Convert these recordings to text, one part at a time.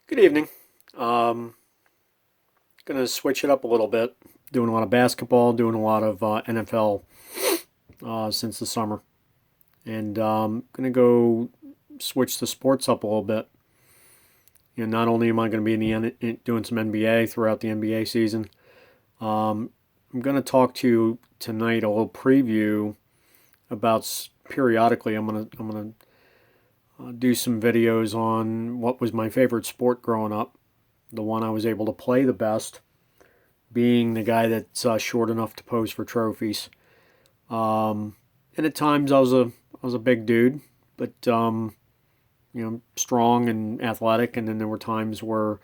Good evening. Um, Gonna switch it up a little bit. Doing a lot of basketball, doing a lot of NFL since the summer, and gonna go switch the sports up a little bit. Not only am I going to be doing some NBA throughout the NBA season, um, I'm going to talk to you tonight a little preview about periodically. I'm gonna do some videos on what was my favorite sport growing up, the one I was able to play the best, being the guy that's short enough to pose for trophies. Um, and at times I was a big dude, but strong and athletic. And then there were times where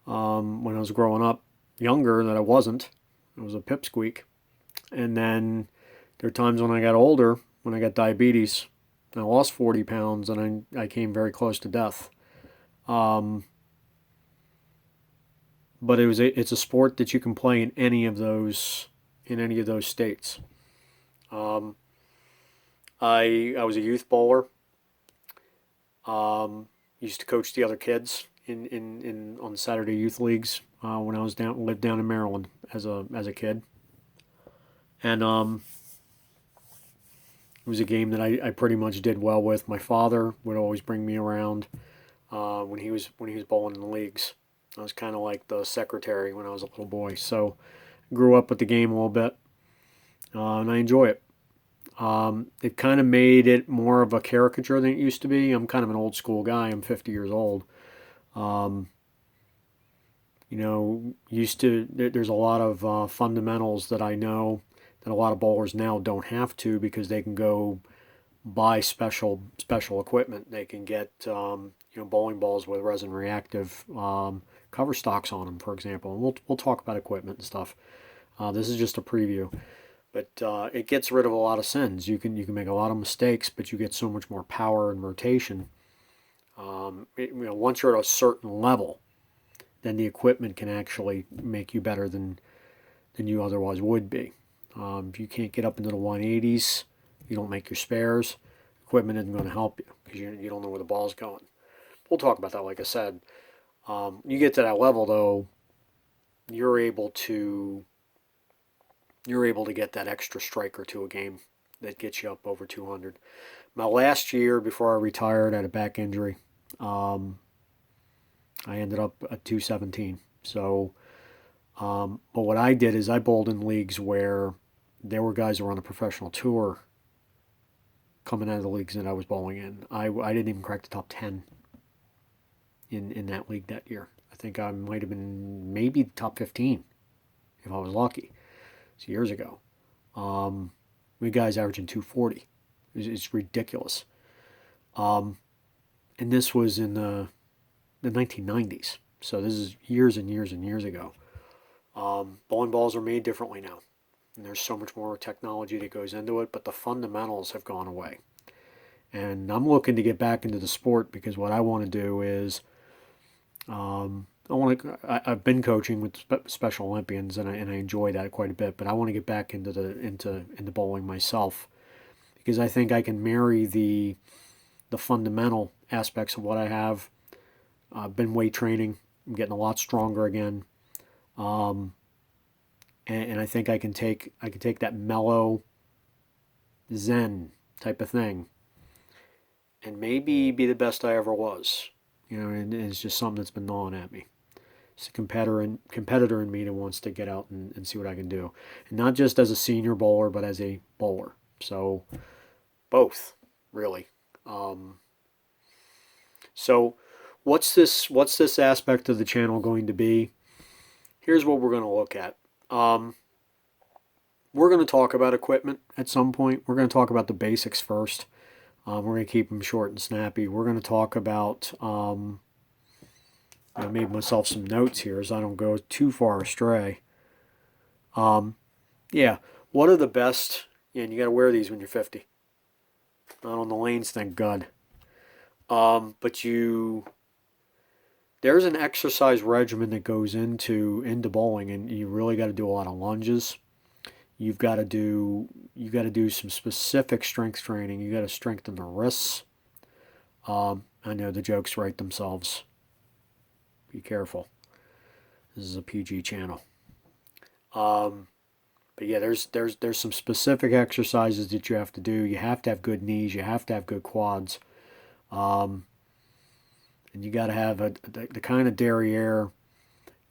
when I was growing up younger that I wasn't. I was a pip-squeak. And then there are times when I got older, when I got diabetes, I lost 40 pounds, and I came very close to death. Um, but it's a sport that you can play in any of those states. Um, I was a youth bowler. Used to coach the other kids in on Saturday youth leagues when I lived down in Maryland as a kid, and it was a game that I pretty much did well with. My father would always bring me around when he was bowling in the leagues. I was kind of like the secretary when I was a little boy, so grew up with the game a little bit, and I enjoy it. It kind of made it more of a caricature than it used to be. I'm kind of an old school guy. I'm 50 years old. Um, there's a lot of fundamentals that I know that a lot of bowlers now don't have to because they can go buy special equipment. They can get bowling balls with resin reactive cover stocks on them, for example. And we'll talk about equipment and stuff. This is just a preview. But it gets rid of a lot of sins. You can make a lot of mistakes, but you get so much more power and rotation. Once you're at a certain level, then the equipment can actually make you better than you otherwise would be. If you can't get up into the 180s, you don't make your spares. Equipment isn't going to help you because you don't know where the ball's going. We'll talk about that, like I said. You get to that level, though, you're able to get that extra strike or two a game that gets you up over 200. My last year before I retired, I had a back injury. I ended up at 217. So, but what I did is I bowled in leagues where there were guys who were on a professional tour coming out of the leagues that I was bowling in. I didn't even crack the top 10 in that league that year. I think I might have been maybe top 15 if I was lucky. It's years ago. We guys averaging 240. It's ridiculous. And this was in the 1990s. So this is years and years and years ago. Bowling balls are made differently now. And there's so much more technology that goes into it, but the fundamentals have gone away. And I'm looking to get back into the sport because what I want to do is I've been coaching with Special Olympians and I enjoy that quite a bit, but I want to get back into bowling myself because I think I can marry the fundamental aspects of what I have. I've been weight training. I'm getting a lot stronger again. Um, and I think I can take that mellow Zen type of thing and maybe be the best I ever was. And it's just something that's been gnawing at me. It's a competitor in me that wants to get out and see what I can do, and not just as a senior bowler, but as a bowler. So both, really. Um, so what's this aspect of the channel going to be? Here's what we're going to look at. We're going to talk about equipment at some point. We're going to talk about the basics first. We're going to keep them short and snappy. We're going to talk about. I made myself some notes here so I don't go too far astray. Um, yeah, what are the best? And you got to wear these when you're 50. Not on the lanes, thank God. But there's an exercise regimen that goes into bowling, and you really got to do a lot of lunges. You got to do some specific strength training. You got to strengthen the wrists. I know the jokes write themselves. Be careful. This is a PG channel. But yeah, there's some specific exercises that you have to do. You have to have good knees. You have to have good quads. And you got to have the kind of derriere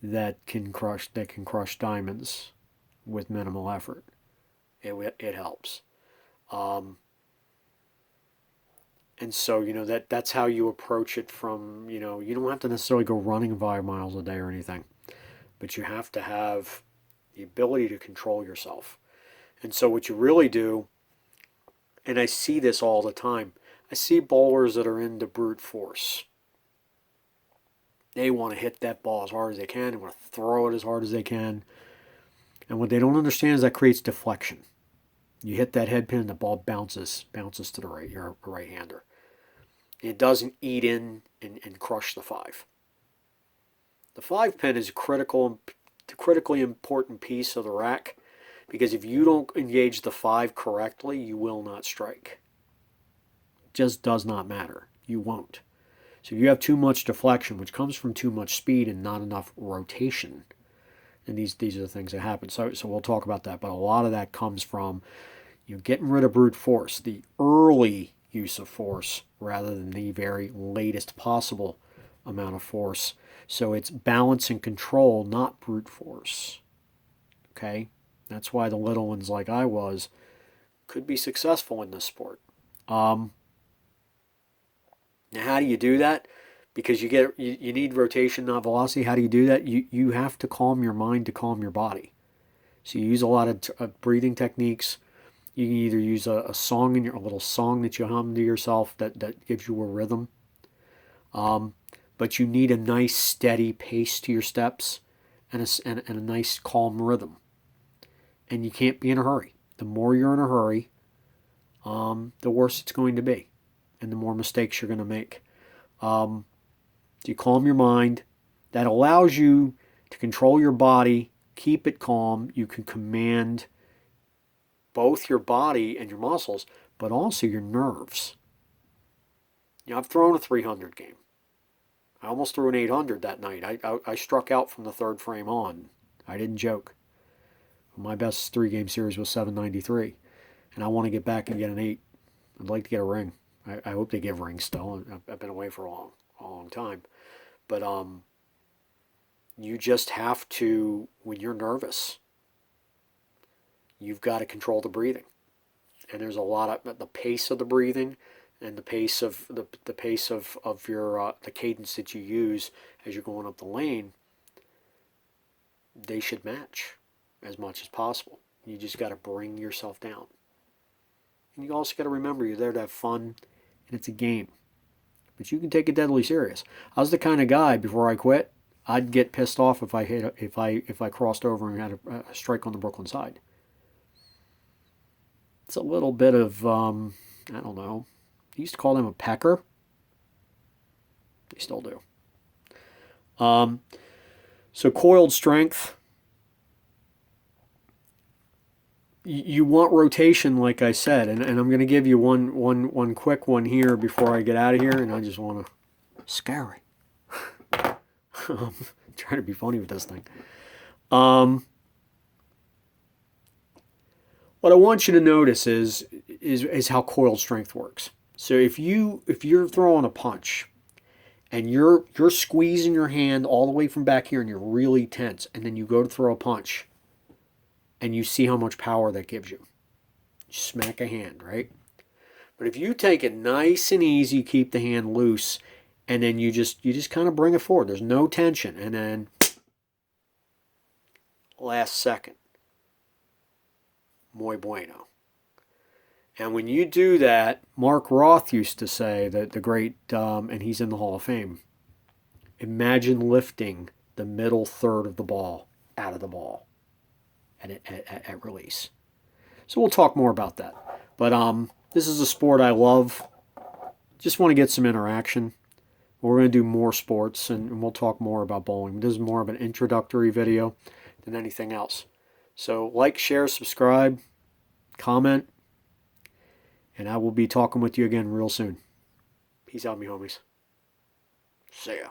that can crush diamonds with minimal effort. It helps. And so, that's how you approach it from, you don't have to necessarily go running 5 miles a day or anything, but you have to have the ability to control yourself. And so what you really do, and I see this all the time, I see bowlers that are into brute force. They want to hit that ball as hard as they can. They want to throw it as hard as they can. And what they don't understand is that creates deflection. You hit that head pin, the ball bounces to the right. You're a right-hander. It doesn't eat in and crush the 5. The 5 pin is a critically important piece of the rack, because if you don't engage the 5 correctly, you will not strike. It just does not matter. You won't. So if you have too much deflection, which comes from too much speed and not enough rotation, and these are the things that happen. So we'll talk about that. But a lot of that comes from getting rid of brute force, the early use of force rather than the very latest possible amount of force. So it's balance and control, not brute force. Okay? That's why the little ones like I was could be successful in this sport. Now how do you do that? Because you need rotation, not velocity. How do you do that? You have to calm your mind to calm your body. So you use a lot of breathing techniques. You can either use a song a little song that you hum to yourself that gives you a rhythm. But you need a nice steady pace to your steps and a nice calm rhythm. And you can't be in a hurry. The more you're in a hurry, the worse it's going to be, and the more mistakes you're going to make. You calm your mind. That allows you to control your body, keep it calm. You can command both your body and your muscles, but also your nerves. I've thrown a 300 game. I almost threw an 800 that night. I struck out from the 3rd frame on. I didn't joke. My best 3-game series was 793, and I want to get back and get an 8. I'd like to get a ring. I hope they give rings still. I've been away for a long time. But you just have to, when you're nervous, you've got to control the breathing. And there's a lot of the pace of the breathing and the pace of your the cadence that you use as you're going up the lane. They should match as much as possible. You just got to bring yourself down. And you also got to remember you're there to have fun, and it's a game. But you can take it deadly serious. I was the kind of guy, before I quit, I'd get pissed off if I crossed over and had a strike on the Brooklyn side. It's a little bit of I don't know. I used to call them a pecker. They still do. So coiled strength. You want rotation, like I said, and I'm going to give you one quick one here before I get out of here, and I just want to scary. I'm trying to be funny with this thing. What I want you to notice is how coiled strength works. So if you're throwing a punch and you're squeezing your hand all the way from back here and you're really tense, and then you go to throw a punch and you see how much power that gives you. You smack a hand, right? But if you take it nice and easy, keep the hand loose, and then you just kind of bring it forward. There's no tension, and then last second, muy bueno. And when you do that, Mark Roth used to say, that the great, and he's in the Hall of Fame, imagine lifting the middle third of the ball out of the ball at release. So we'll talk more about that. But this is a sport I love. Just want to get some interaction. We're going to do more sports, and we'll talk more about bowling. This is more of an introductory video than anything else. So like, share, subscribe, comment, and I will be talking with you again real soon. Peace out, me homies. See ya.